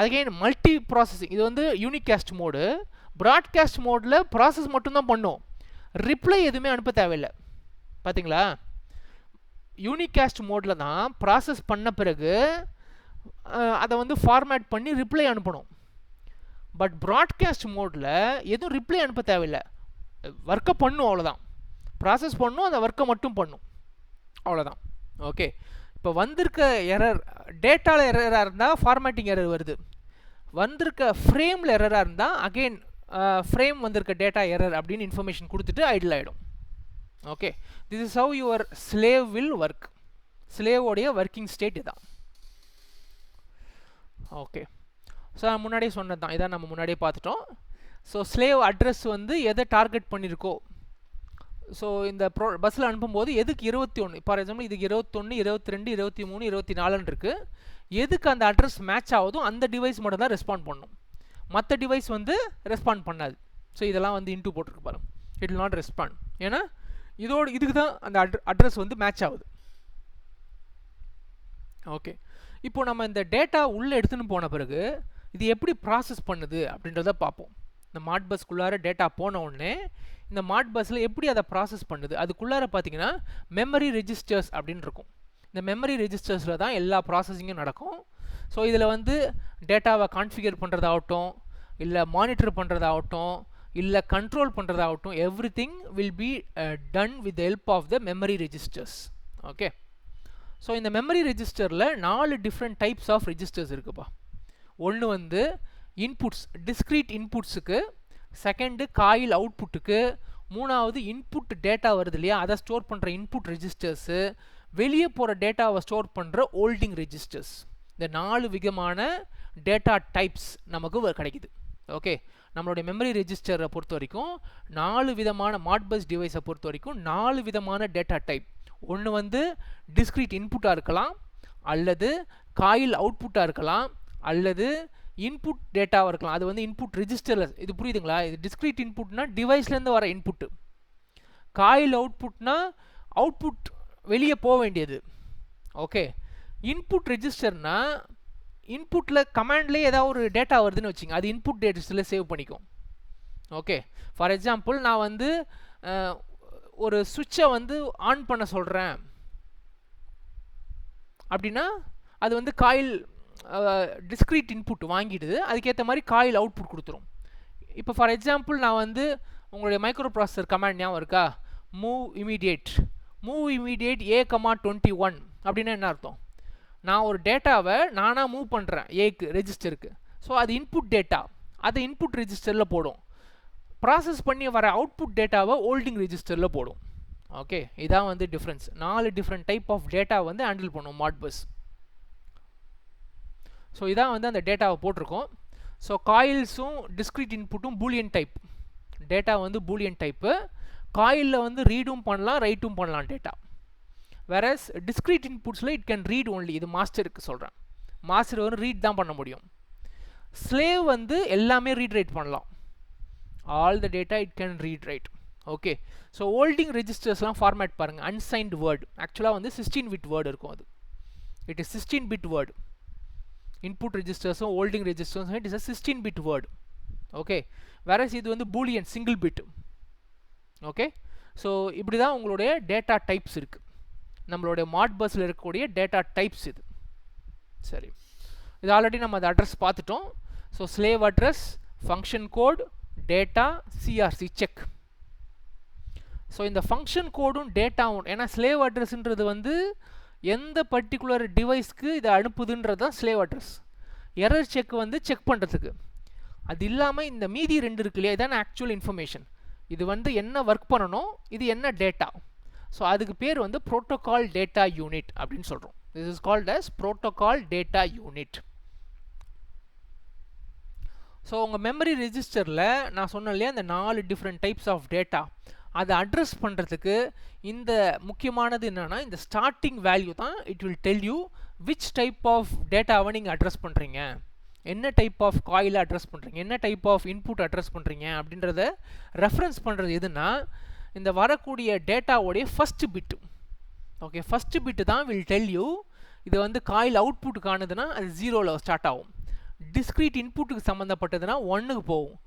again multi processing, இது வந்து யூனிகாஸ்ட் மோடு. ப்ராட்காஸ்ட் மோடில் ப்ராசஸ் மட்டும்தான் பண்ணும், ரிப்ளை எதுவுமே அனுப்ப தேவையில்லை. பார்த்தீங்களா, யூனிகாஸ்ட் மோடில் தான் ப்ராசஸ் பண்ண பிறகு அதை வந்து ஃபார்மேட் பண்ணி ரிப்ளை அனுப்பணும். பட் ப்ராட்காஸ்ட் மோடில் எதுவும் ரிப்ளை அனுப்ப தேவையில்லை, ஒர்க்கை பண்ணும் அவ்வளோதான், ப்ராசஸ் பண்ணும், அந்த ஒர்க்கை மட்டும் பண்ணும் அவ்வளோதான். ஓகே, இப்போ வந்திருக்க எரர் டேட்டாவில் எரராக இருந்தால் ஃபார்மேட்டிங் எரர் வருது, வந்திருக்க ஃப்ரேமில் எரராக இருந்தால் அகெயின் ஃப்ரேம் வந்திருக்க டேட்டா எரர் அப்படின்னு இன்ஃபர்மேஷன் கொடுத்துட்டு ஐடில் ஆகிடும். Okay, this is how your slave will work. ஸ்லேவோடைய ஒர்க்கிங் ஸ்டேட் இதான். ஓகே, ஸோ நான் முன்னாடியே சொன்னது தான், இதான் நம்ம முன்னாடியே பார்த்துட்டோம். ஸோ ஸ்லேவ் அட்ரஸ் வந்து எதை டார்கெட் பண்ணியிருக்கோ, ஸோ இந்த பஸ்ஸில் அனுப்பும்போது எதுக்கு 21, ஃபார் எக்ஸாம்பிள் இதுக்கு 21, 22, 23, 24 இருக்குது, எதுக்கு அந்த அட்ரஸ் மேட்ச் ஆகுதோ அந்த டிவைஸ் மட்டும் தான் ரெஸ்பாண்ட் பண்ணும், மற்ற டிவைஸ் வந்து ரெஸ்பாண்ட் பண்ணாது. ஸோ இதெல்லாம் வந்து இன்டூ போட்டிருக்கு பாருங்க, இட் வில் நாட் ரெஸ்பாண்ட், ஏன்னா இதுக்கு தான் அந்த அட்ரஸ் வந்து மேட்ச் ஆகுது. ஓகே, இப்போ நம்ம இந்த டேட்டா உள்ளே எடுத்துன்னு போன பிறகு இது எப்படி ப்ராசஸ் பண்ணுது அப்படின்றத பார்ப்போம். இந்த மாட் பஸ்க்குள்ளார டேட்டா போன உடனே இந்த மாட் பஸ்ஸில் எப்படி அதை ப்ராசஸ் பண்ணுது, அதுக்குள்ளார பார்த்தீங்கன்னா மெமரி ரெஜிஸ்டர்ஸ் அப்படின்னு இருக்கும். இந்த மெமரி ரெஜிஸ்டர்ஸில் தான் எல்லா ப்ராசஸிங்கும் நடக்கும். ஸோ இதில் வந்து டேட்டாவை கான்ஃபிகர் பண்ணுறதாகட்டும், இல்லை மானிட்டர் பண்ணுறதாகட்டும், இல்லை கண்ட்ரோல் பண்ணுறதாகட்டும், every thing will be done with help of the memory registers. Okay, so இந்த மெமரி ரெஜிஸ்டரில் 4 டிஃப்ரெண்ட் டைப்ஸ் ஆஃப் ரெஜிஸ்டர்ஸ் இருக்குப்பா. ஒன்று வந்து இன்புட்ஸ், டிஸ்க்ரீட் இன்புட்ஸுக்கு, செகண்டு காயில் அவுட்புட்டுக்கு, மூணாவது இன்புட் டேட்டா வருது இல்லையா அதை ஸ்டோர் பண்ணுற இன்புட் ரெஜிஸ்டர்ஸு, வெளியே போகிற டேட்டாவை ஸ்டோர் பண்ணுற ஹோல்டிங் ரெஜிஸ்டர்ஸ். இந்த 4 விதமான டேட்டா டைப்ஸ் நமக்கு கிடைக்குது. ஓகே, நம்மளுடைய மெமரி ரெஜிஸ்டரை பொறுத்த வரைக்கும் 4 விதமான மாட்பஸ் டிவைஸை பொறுத்த வரைக்கும் 4 விதமான டேட்டா டைப். ஒன்று வந்து டிஸ்க்ரீட் இன்புட்டாக இருக்கலாம், அல்லது காயில் அவுட்புட்டாக இருக்கலாம், அல்லது இன்புட் டேட்டாவாக இருக்கலாம். அது வந்து இன்புட் ரெஜிஸ்டரில், இது புரியுதுங்களா, இது டிஸ்க்ரீட் இன்புட்னா டிவைஸ்லேருந்து வர இன்புட்டு, காயில் அவுட்புட்னா அவுட்புட் வெளியே போக வேண்டியது. ஓகே, இன்புட் ரெஜிஸ்டர்னா இன்புட்டில் கமாண்ட்லேயே ஏதாவது ஒரு டேட்டா வருதுன்னு வச்சுங்க, அது இன்புட் ரெஜிஸ்டரில் சேவ் பண்ணிக்கும். ஓகே, ஃபார் எக்ஸாம்பிள் நான் வந்து ஒரு சுவிட்சை வந்து ஆன் பண்ண சொல்கிறேன் அப்படின்னா அது வந்து காயில் டிஸ்க்ரீட் இன்புட் வாங்கிடுது, அதுக்கேற்ற மாதிரி காயில் அவுட்புட் கொடுத்துரும். இப்போ ஃபார் எக்ஸாம்பிள் நான் வந்து உங்களுடைய மைக்ரோ ப்ராசஸர் கமாண்ட் ஞாபகம் இருக்கா, மூவ் இமீடியேட் A,21 அப்படின்னா என்ன அர்த்தம், நான் ஒரு டேட்டாவை நானாக மூவ் பண்ணுறேன் ஏக்கு ரெஜிஸ்டருக்கு, ஸோ அது இன்புட் டேட்டா, அதை இன்புட் ரெஜிஸ்டரில் போடும், ப்ராசஸ் பண்ணி வர அவுட்புட் டேட்டாவை ஹோல்டிங் ரெஜிஸ்டரில் போடும். ஓகே, இதான் வந்து difference. 4 different type of data வந்து ஹேண்டில் பண்ணும் மாட்பஸ். ஸோ இதான் வந்து அந்த டேட்டாவை போட்டிருக்கோம். ஸோ காயில்ஸும் டிஸ்க்ரீட் இன்புட்டும் பூலியன் டைப், டேட்டா வந்து பூலியன் டைப்பு. காயிலில் வந்து ரீடும் பண்ணலாம் ரைட்டும் பண்ணலாம் டேட்டா. வேறஸ் டிஸ்க்ரீட் இன்புட்ஸில் இட் கேன் ரீட் ஒன்லி, இது மாஸ்டருக்கு சொல்கிறேன், மாஸ்டர் வந்து ரீட் தான் பண்ண முடியும். ஸ்லேவ் வந்து எல்லாமே ரீட் ரைட் பண்ணலாம், all the data it can read write. Okay, so holding ரெஜிஸ்டர்ஸ்லாம் ஃபார்மேட் பாருங்கள், அன்சைன்டு வேர்டு, ஆக்சுவலாக வந்து 16 பிட் வேர்டு இருக்கும், அது it is 16 bit word. Input ரெஜிஸ்டர்ஸும் ஹோல்டிங் ரெஜிஸ்டர்ஸும் it is a 16 bit word. Okay, whereas இது வந்து Boolean single bit. Okay, so இப்படி தான் உங்களுடைய டேட்டா டைப்ஸ் இருக்குது, நம்மளுடைய மாட்பஸில் இருக்கக்கூடிய டேட்டா டைப்ஸ் இது. சரி, இது ஆல்ரெடி நம்ம அந்த அட்ரஸ் பார்த்துட்டோம். So slave address, function code, data, CRC check. So இந்த ஃபங்க்ஷன் கோடும் டேட்டாவும், ஏன்னா ஸ்லேவ் அட்ரஸ்ன்றது வந்து எந்த பர்டிகுலர் டிவைஸ்க்கு இதை அனுப்புதுன்றது தான் ஸ்லேவ் அட்ரஸ். எரர் செக் வந்து செக் பண்ணுறதுக்கு. அது இல்லாமல் இந்த மீதி 2 இருக்கு இல்லையா, இதான ஆக்சுவல் இன்ஃபர்மேஷன், இது வந்து என்ன ஒர்க் பண்ணணும், இது என்ன டேட்டா. ஸோ அதுக்கு பேர் வந்து ப்ரோட்டோகால் டேட்டா யூனிட் அப்படின்னு சொல்கிறோம். This is called as protocol data unit. So உங்கள் மெமரி ரெஜிஸ்டரில் நான் சொன்னேன் இல்லையா இந்த 4 டிஃப்ரெண்ட் டைப்ஸ் ஆஃப் டேட்டா அதை அட்ரஸ் பண்ணுறதுக்கு இந்த முக்கியமானது என்னென்னா இந்த ஸ்டார்டிங் வேல்யூ தான் it will tell you which type of டேட்டாவை நீங்கள் அட்ரஸ் பண்ணுறீங்க, என்ன டைப் ஆஃப் காயிலை அட்ரஸ் பண்ணுறீங்க, என்ன டைப் ஆஃப் இன்புட் அட்ரஸ் பண்ணுறீங்க அப்படின்றத ரெஃபரன்ஸ் பண்ணுறது எதுனா இந்த வரக்கூடிய டேட்டாவோடைய ஃபஸ்ட்டு பிட்டு. ஓகே, ஃபஸ்ட்டு பிட்டு தான் வில் டெல் யூ இது வந்து காயில் அவுட்புட் காணுதுன்னா அது 0ல் ஸ்டார்ட் ஆகும். டிஸ்க்ரீட் இன்புட்டுக்கு சம்மந்தப்பட்டதுன்னா 1க்கு போகும்.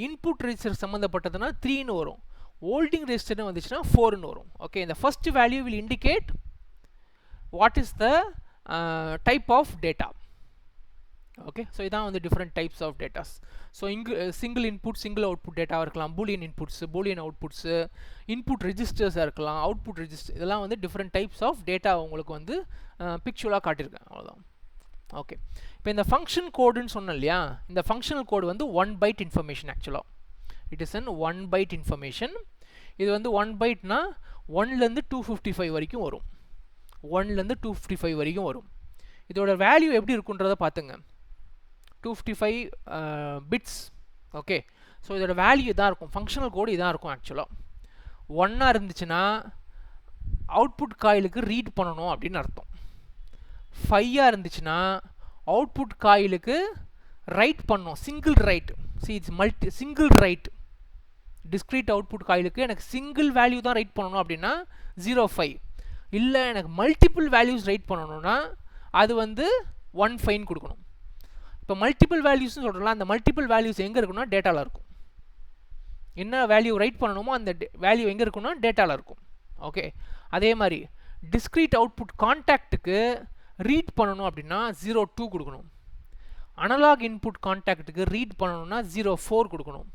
இன்புட் ரெஜிஸ்டர் சம்மந்தப்பட்டதுன்னா 3ன்னு வரும். ஹோல்டிங் ரெஜிஸ்டர்னு வந்துச்சுன்னா 4ன்னு வரும். ஓகே, இந்த first value will indicate what is the type of data. Okay, so இதான் வந்து different types of datas. So இங்கு சிங்கிள் இன்புட் சிங்கிள் அவுட்புட் டேட்டாவாக இருக்கலாம், Boolean inputs Boolean outputs, input ரெஜிஸ்டர்ஸாக இருக்கலாம், அவுட்புட் ரெஜிஸ்டர், இதெல்லாம் வந்து டிஃப்ரெண்ட் டைப்ஸ் ஆஃப் டேட்டா உங்களுக்கு வந்து பிக்சுவலாக காட்டியிருக்கேன், அவ்வளோதான். ஓகே, இப்போ இந்த ஃபங்க்ஷன் கோடுன்னு சொன்னேன் இல்லையா, இந்த ஃபங்க்ஷனல் கோடு வந்து 1 பைட் இன்ஃபர்மேஷன். ஆக்சுவலாக it is an 1 byte information. இது வந்து 1 பைட்னா 1லேருந்து 255 வரைக்கும் வரும். 1லேருந்து 255 வரைக்கும் வரும். இதோட வேல்யூ எப்படி இருக்குன்றதை பார்த்துங்க. 255 பிட்ஸ். ஓகே, ஸோ இதோட வேல்யூ இதான் இருக்கும், ஃபங்க்ஷனல் கோடு இதான் இருக்கும். ஆக்சுவலாக 1ஆக இருந்துச்சுன்னா அவுட்புட் காயிலுக்கு ரீட் பண்ணணும் அப்படின்னு அர்த்தம். 5ஆக இருந்துச்சுன்னா அவுட்புட் காயிலுக்கு ரைட் பண்ணணும், single write. It's single write. Discrete output காயிலுக்கு எனக்கு சிங்கிள் வேல்யூ தான் ரைட் பண்ணணும் அப்படின்னா 0.5. இல்லை எனக்கு மல்டிபிள் வேல்யூஸ் ரைட் பண்ணணும்னா அது வந்து 1.5 கொடுக்கணும். இப்போ மல்டிபிள் வேல்யூஸ்னு சொல்கிறோம்ல, அந்த மல்டிபிள் வேல்யூஸ் எங்கே இருக்குன்னா டேட்டாவில் இருக்கும். என்ன வேல்யூ ரைட் பண்ணணுமோ அந்த வேல்யூ எங்கே இருக்குன்னா டேட்டாவில் இருக்கும். ஓகே, அதே மாதிரி டிஸ்க்ரீட் அவுட்புட் கான்டாக்ட்டுக்கு ரீட் பண்ணணும் அப்படின்னா 0.2 கொடுக்கணும். அனலாக் இன்புட் கான்டாக்ட்டுக்கு ரீட் பண்ணணும்னா 0.4 கொடுக்கணும்.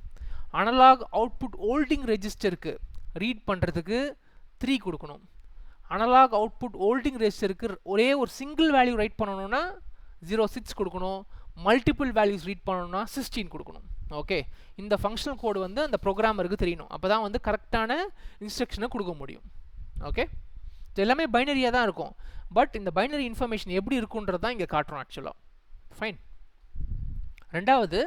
அனலாக் அவுட்புட் ஹோல்டிங் ரெஜிஸ்டருக்கு ரீட் பண்ணுறதுக்கு 3 கொடுக்கணும். அனலாக் அவுட்புட் ஹோல்டிங் ரெஜிஸ்டருக்கு ஒரே ஒரு சிங்கிள் வேல்யூ ரைட் பண்ணணும்னா 0.6 கொடுக்கணும். மல்டிபிள் வேல்யூஸ் ரீட் பண்ணணும்னா 16 கொடுக்கணும். ஓகே, இந்த ஃபங்க்ஷனல் கோடு வந்து அந்த ப்ரோக்ராமருக்கு தெரியணும். அப்போ தான் வந்து கரெக்டான இன்ஸ்ட்ரக்ஷனை கொடுக்க முடியும். ஓகே, இது எல்லாமே பைனரியாக தான் இருக்கும். பட் இந்த பைனரி இன்ஃபர்மேஷன் எப்படி இருக்குன்றது தான் இங்கே காட்டுறோம் ஆக்சுவலாக. ஃபைன். ரெண்டாவது,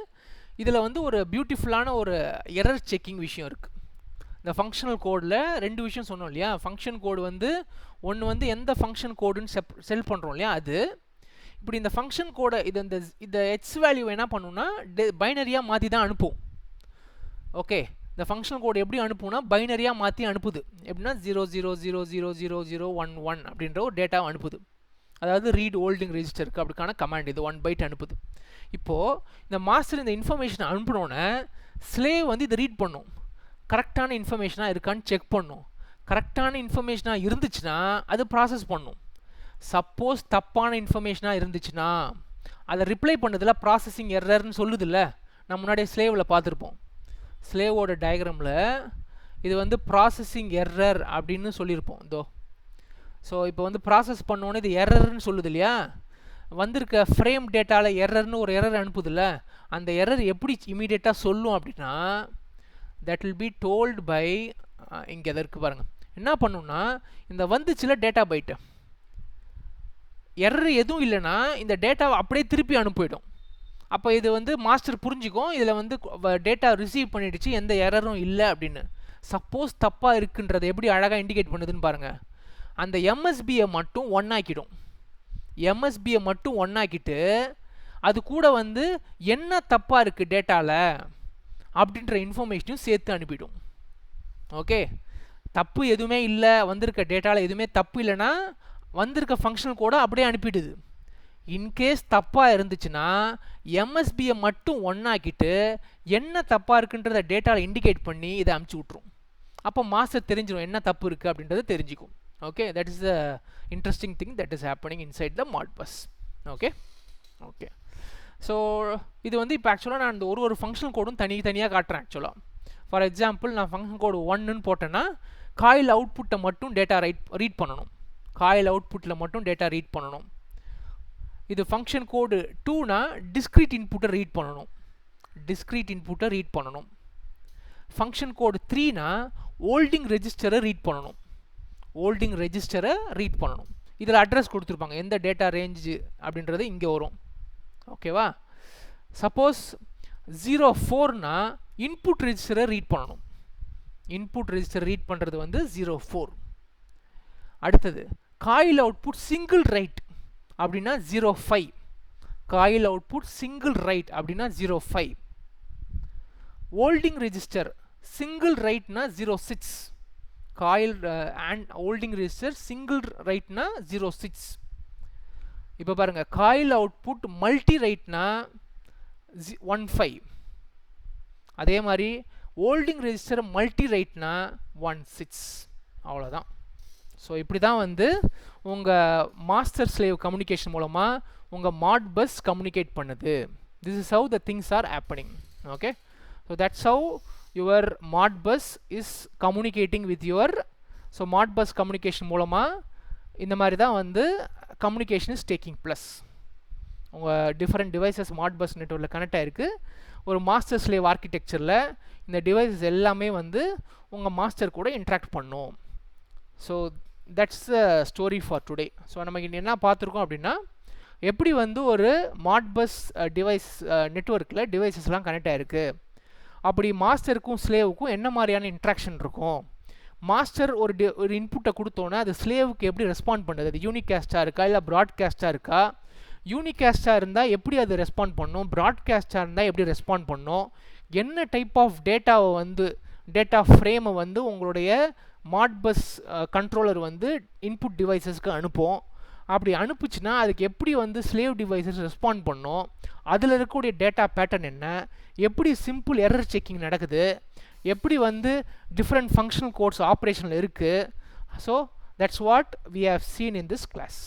இதில் வந்து ஒரு பியூட்டிஃபுல்லான ஒரு எரர் செக்கிங் விஷயம் இருக்குது. இந்த ஃபங்க்ஷனல் கோடில் 2 விஷயம் சொன்னோம் இல்லையா. ஃபங்க்ஷன் கோடு வந்து ஒன்று வந்து எந்த ஃபங்க்ஷன் கோடுன்னு செல் பண்ணுறோம் இல்லையா, அது இப்படி இந்த ஃபங்க்ஷன் கோடை இந்த ஹெச் வேல்யூ என்ன பண்ணுன்னா பைனரியாக மாற்றி தான் அனுப்பும். ஓகே, இந்த ஃபங்க்ஷன் கோடு எப்படி அனுப்புனா பைனரியாக மாற்றி அனுப்புது. எப்படின்னா 000000011 அப்படின்ற ஒரு டேட்டாவை அனுப்புது. அதாவது ரீட் ஹோல்டிங் ரெஜிஸ்டருக்கு அப்படிக்கான கமாண்ட் இது 1 பைட் அனுப்புது. இப்போது இந்த மாஸ்டர் இந்த இன்ஃபர்மேஷனை அனுப்பினோன்னே ஸ்லேவ் வந்து இதை ரீட் பண்ணும். கரெக்டான இன்ஃபர்மேஷனாக இருக்கான்னு செக் பண்ணும். கரெக்டான இன்ஃபர்மேஷனாக இருந்துச்சுன்னா அது ப்ராசஸ் பண்ணும். சப்போஸ் தப்பான இன்ஃபர்மேஷனாக இருந்துச்சுன்னா அதை ரிப்ளை பண்ணதில் ப்ராசஸிங் எரர்னு சொல்லுதில்ல, நம்ம முன்னாடியே ஸ்லேவில் பார்த்துருப்போம். ஸ்லேவோட டயக்ராமில் இது வந்து ப்ராசஸிங் எரர் அப்படின்னு சொல்லியிருப்போம். இதோ ஸோ இப்போ வந்து ப்ராசஸ் பண்ணோன்னே இது எரர்னு சொல்லுது இல்லையா. வந்திருக்க ஃப்ரேம் டேட்டாவில் எரர்னு ஒரு எரர் அனுப்புதில்ல, அந்த எரர் எப்படி இமீடியட்டாக சொல்லும் அப்படின்னா that will be told by இங்கே எதை இருக்குது பாருங்கள். என்ன பண்ணுன்னா இந்த வந்துச்சுல டேட்டா பைட்டு எரர் எதுவும் இல்லைன்னா இந்த டேட்டாவை அப்படியே திருப்பி அனுப்பிவிடும். அப்போ இது வந்து மாஸ்டர் புரிஞ்சுக்கும் இதில் வந்து டேட்டா ரிசீவ் பண்ணிடுச்சு, எந்த எரரும் இல்லை அப்படின்னு. சப்போஸ் தப்பாக இருக்குன்றதை எப்படி அழகாக இண்டிகேட் பண்ணுதுன்னு பாருங்கள். அந்த எம்எஸ்பியை மட்டும் 1 ஆக்கிடும். எம்எஸ்பியை மட்டும் 1 ஆக்கிட்டு அது கூட வந்து என்ன தப்பாக இருக்குது டேட்டாவில் அப்படின்ற இன்ஃபர்மேஷனையும் சேர்த்து அனுப்பிடும். ஓகே, தப்பு எதுவுமே இல்லை, வந்திருக்க டேட்டாவில் எதுவுமே தப்பு இல்லைன்னா வந்திருக்க ஃபங்க்ஷனல் கோடை அப்படியே அனுப்பிடுது. இன்கேஸ் தப்பாக இருந்துச்சுன்னா எம்எஸ்பியை மட்டும் 1 ஆக்கிட்டு என்ன தப்பாக இருக்குன்றத டேட்டாவில் இண்டிகேட் பண்ணி இதை அனுப்பிச்சி விட்ரும். அப்போ மாஸ்டர் தெரிஞ்சிடும் என்ன தப்பு இருக்குது அப்படின்றத தெரிஞ்சிக்கும். Okay, that is the interesting thing that is happening inside the Modbus. Okay okay so இது வந்து இப்போ ஆக்சுவலாக நான் இந்த ஒரு ஃபங்க்ஷனல் கோடும் தனியாக காட்டுறேன். ஆக்சுவலாக ஃபார் எக்ஸாம்பிள் நான் ஃபங்க்ஷன் கோடு 1ன்னு போட்டேன்னா காயில் அவுட்புட்டை மட்டும் டேட்டா ரீட் பண்ணணும். காயில் அவுட்புட்டில் மட்டும் டேட்டா ரீட் பண்ணணும். இது ஃபங்க்ஷன் கோடு 2னா டிஸ்க்ரீட் இன்புட்டை ரீட் பண்ணணும். டிஸ்க்ரீட் இன்புட்டை ரீட் பண்ணணும். ஃபங்க்ஷன் கோடு 3னா ஹோல்டிங் ரெஜிஸ்டரை ரீட் பண்ணணும். ஹோல்டிங் ரெஜிஸ்டரை ரீட் பண்ணணும். இதில் அட்ரஸ் கொடுத்துருப்பாங்க, எந்த டேட்டா ரேஞ்சு அப்படின்றது இங்கே வரும். ஓகேவா. சப்போஸ் 04னா இன்புட் ரெஜிஸ்டரை ரீட் பண்ணணும். இன்புட் ரெஜிஸ்டர் ரீட் பண்ணுறது வந்து 04. அடுத்தது காயில் அவுட்புட் சிங்கிள் ரைட் அப்படின்னா 05. காயில் அவுட்புட் சிங்கிள் ரைட் அப்படின்னா 05. ஹோல்டிங் ரெஜிஸ்டர் சிங்கிள் ரைட்னா 06. Coil and holding register single ரைட்னா 06. இப்போ பாருங்கள், காயில் அவுட்புட் மல்டி ரைட்னா 15. அதே மாதிரி ஹோல்டிங் ரெஜிஸ்டர் மல்டி ரைட்னா 16. அவ்வளோதான். ஸோ இப்படி தான் வந்து உங்கள் மாஸ்டர் ஸ்லேவ் கம்யூனிகேஷன் மூலமாக உங்கள் மாட் பஸ் கம்யூனிகேட் பண்ணுது. This is how the things are happening. Okay, so that's how your Modbus is communicating with your. So Modbus communication மூலமாக இந்த மாதிரி தான் வந்து கம்யூனிகேஷன் இஸ் டேக்கிங் ப்ளஸ். உங்கள் different devices Modbus நெட்வொர்க்கில் connect ஆகிருக்கு. ஒரு master slave ஆர்கிடெக்சரில் இந்த டிவைசஸ் எல்லாமே வந்து உங்கள் மாஸ்டர் கூட இன்ட்ராக்ட் பண்ணும். So that's the story for today. So நமக்கு என்ன பார்த்துருக்கோம் அப்படின்னா, எப்படி வந்து ஒரு மாட் பஸ் டிவைஸ் நெட்வொர்க்கில் டிவைசஸ்லாம் கனெக்ட் ஆகிருக்கு, அப்படி மாஸ்டருக்கும் ஸ்லேவுக்கும் என்ன மாதிரியான இன்ட்ராக்ஷன் இருக்கும், மாஸ்டர் ஒரு இன்புட்டை கொடுத்தோன்னே அது ஸ்லேவுக்கு எப்படி ரெஸ்பாண்ட் பண்ணுது, அது யூனிகாஸ்ட்டாக இருக்கா இல்லை ப்ராட்காஸ்ட்டாக இருக்கா, யூனிகாஸ்ட்டாக இருந்தால் எப்படி அது ரெஸ்பாண்ட் பண்ணும், ப்ராட்காஸ்ட்டாக இருந்தால் எப்படி ரெஸ்பாண்ட் பண்ணும், என்ன டைப் ஆஃப் டேட்டாவை வந்து டேட்டா ஃப்ரேமை வந்து உங்களுடைய மாட் பஸ் கண்ட்ரோலர் வந்து இன்புட் டிவைசஸ்க்கு அனுப்பும். அப்படி அனுப்புச்சுன்னா அதுக்கு எப்படி வந்து ஸ்லேவ் டிவைசஸ் ரெஸ்பாண்ட் பண்ணும், அதில் இருக்கக்கூடிய டேட்டா பேட்டர்ன் என்ன, எப்படி சிம்பிள் எரர் செக்கிங் நடக்குது, எப்படி வந்து டிஃப்ரெண்ட் ஃபங்க்ஷனல் கோட்ஸ் ஆப்ரேஷனில் இருக்குது. So that's what we have seen in this class.